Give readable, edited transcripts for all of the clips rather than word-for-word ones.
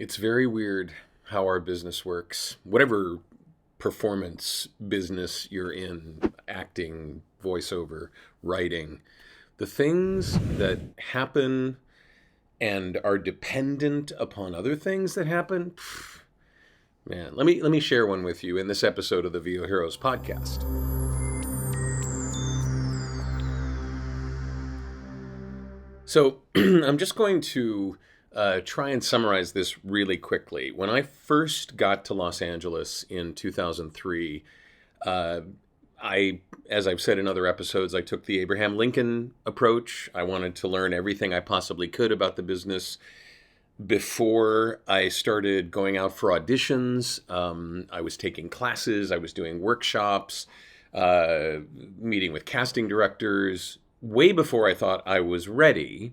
It's very weird how our business works. Whatever performance business you're in, acting, voiceover, writing, the things that happen and are dependent upon other things that happen. Man, let me share one with you in this episode of the VO Heroes podcast. So I'm just going to try and summarize this really quickly. When I first got to Los Angeles in 2003, uh, as I've said in other episodes, I took the Abraham Lincoln approach. I wanted to learn everything I possibly could about the business before I started going out for auditions. I was taking classes, I was doing workshops, uh, meeting with casting directors, way before I thought I was ready.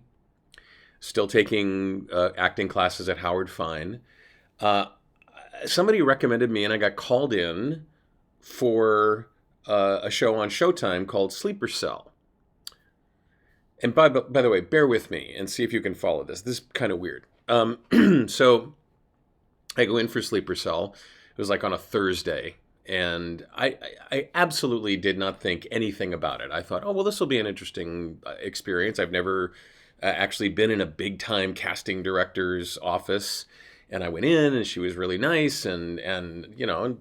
Still taking acting classes at Howard Fine. Uh, Somebody recommended me, and I got called in for a show on Showtime called Sleeper Cell. And by the way, bear with me and see if you can follow this. This is kind of weird. So I go in for Sleeper Cell. It was like on a Thursday. And I absolutely did not think anything about it. I thought, oh, well, this will be an interesting experience. I've never actually been in a big time casting director's office. And I went in and she was really nice and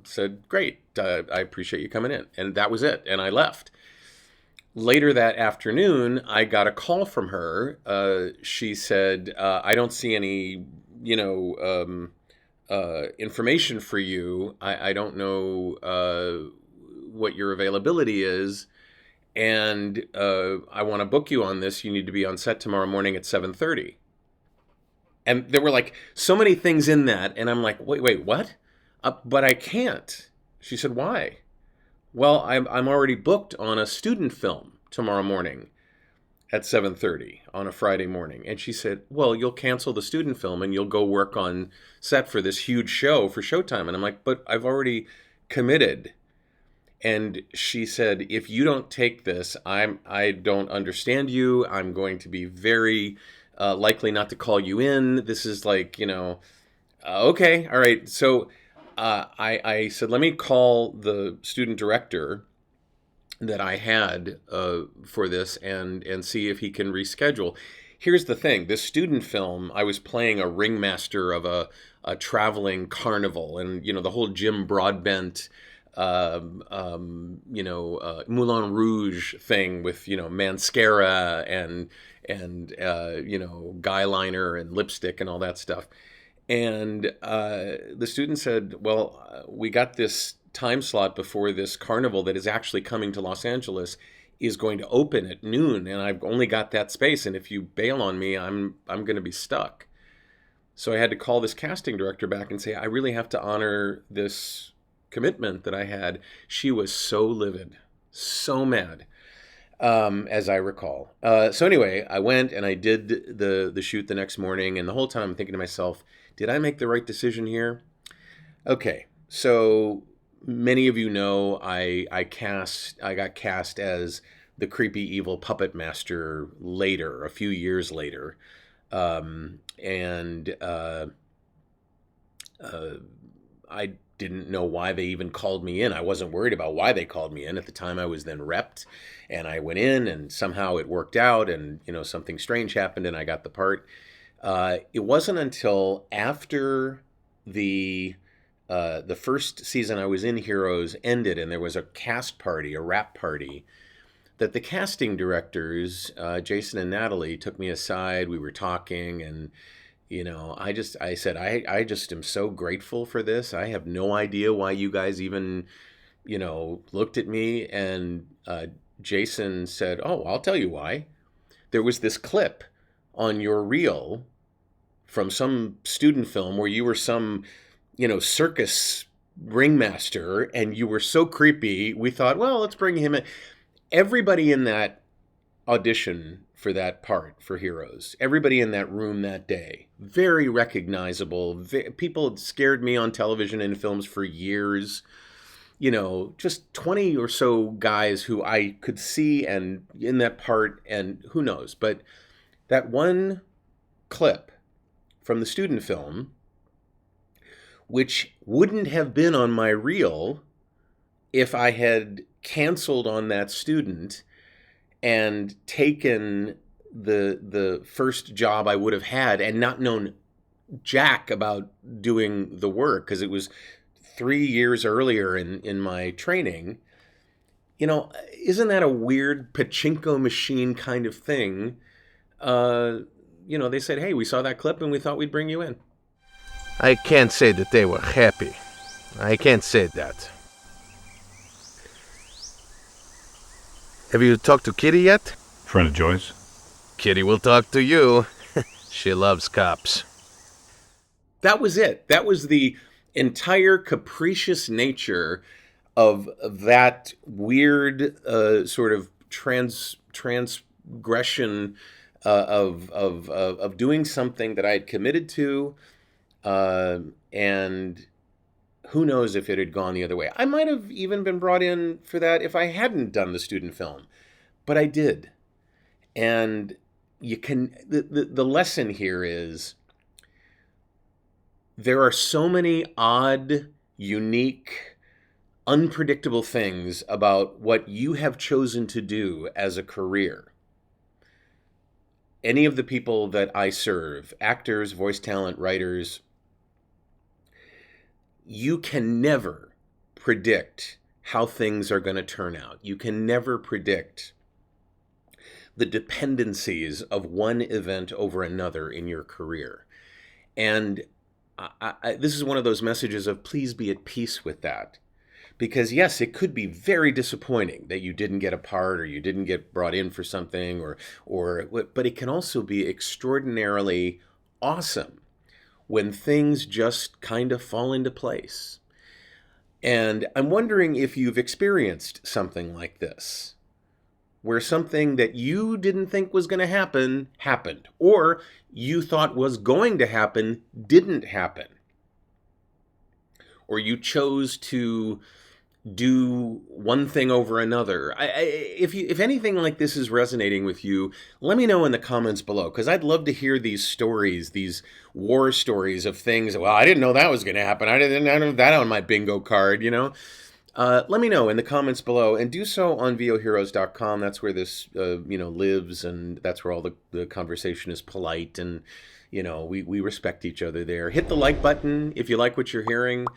said, great, I appreciate you coming in. And that was it. And I left. Later that afternoon, I got a call from her. She said, I don't see any, information for you. I don't know what your availability is. And I want to book you on this. You need to be on set tomorrow morning at 7:30. And there were like so many things in that. And I'm like, wait, what? But I can't. She said, why? Well, I'm already booked on a student film tomorrow morning at 7:30 on a Friday morning. And she said, well, you'll cancel the student film and you'll go work on set for this huge show for Showtime. And I'm like, but I've already committed. And she said, if you don't take this, I don't understand you. I'm going to be very likely not to call you in. This is like, okay, all right. So I said, let me call the student director that I had for this and see if he can reschedule. Here's the thing. This student film, I was playing a ringmaster of a traveling carnival. And, the whole Jim Broadbent, Moulin Rouge thing with, mascara and guy liner and lipstick and all that stuff. And the student said, well, we got this time slot before this carnival that is actually coming to Los Angeles is going to open at noon, and I've only got that space, and if you bail on me, I'm going to be stuck. So I had to call this casting director back and say, I really have to honor this commitment that I had. She was so livid, so mad, as I recall. So anyway, I went and I did the shoot the next morning, and the whole time I'm thinking to myself, did I make the right decision here? Okay, so many of you know I got cast as the creepy evil Puppetmaster later, a few years later, and I didn't know why they even called me in. I wasn't worried about why they called me in. At the time, I was then repped, and I went in, and somehow it worked out, and something strange happened, and I got the part. It wasn't until after the first season I was in Heroes ended, and there was a cast party, a wrap party, that the casting directors, Jason and Natalie, took me aside. We were talking, and I said, I just am so grateful for this. I have no idea why you guys even, looked at me. And Jason said, oh, I'll tell you why. There was this clip on your reel from some student film where you were some, circus ringmaster, and you were so creepy. We thought, well, let's bring him in. Everybody in that audition for that part for Heroes, everybody in that room that day, very recognizable. People had scared me on television and films for years. Just 20 or so guys who I could see and in that part, and who knows. But that one clip from the student film which wouldn't have been on my reel if I had canceled on that student and taken the first job I would have had and not known jack about doing the work, because it was 3 years earlier in my training. Isn't that a weird pachinko machine kind of thing? They said, hey, we saw that clip and we thought we'd bring you in. I can't say that they were happy. I can't say that. Have you talked to Kitty yet? Friend of Joy's. Kitty will talk to you. She loves cops. That was it. That was the entire capricious nature of that weird sort of transgression of doing something that I had committed to, and who knows if it had gone the other way. I might have even been brought in for that if I hadn't done the student film, but I did. And the lesson here is there are so many odd, unique, unpredictable things about what you have chosen to do as a career. Any of the people that I serve, actors, voice talent, writers, you can never predict how things are going to turn out. You can never predict the dependencies of one event over another in your career. And this is one of those messages of please be at peace with that. Because yes, it could be very disappointing that you didn't get a part or you didn't get brought in for something, but it can also be extraordinarily awesome when things just kind of fall into place. And I'm wondering if you've experienced something like this, where something that you didn't think was going to happen happened, or you thought was going to happen didn't happen, or you chose to do one thing over another. If anything like this is resonating with you, let me know in the comments below, because I'd love to hear these stories, these war stories of things. Well, I didn't know that was going to happen. I didn't have that on my bingo card, Let me know in the comments below, and do so on voheroes.com. That's where this lives, and that's where all the conversation is polite, and we respect each other there. Hit the like button if you like what you're hearing.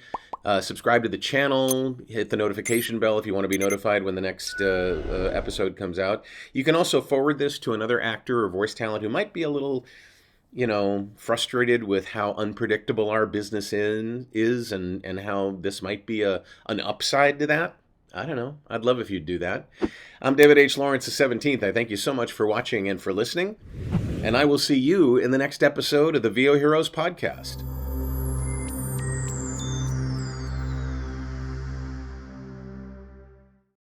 Subscribe to the channel. Hit the notification bell if you want to be notified when the next episode comes out. You can also forward this to another actor or voice talent who might be a little, frustrated with how unpredictable our business is and how this might be an upside to that. I don't know. I'd love if you'd do that. I'm David H. Lawrence the 17th. I thank you so much for watching and for listening. And I will see you in the next episode of the VO Heroes podcast.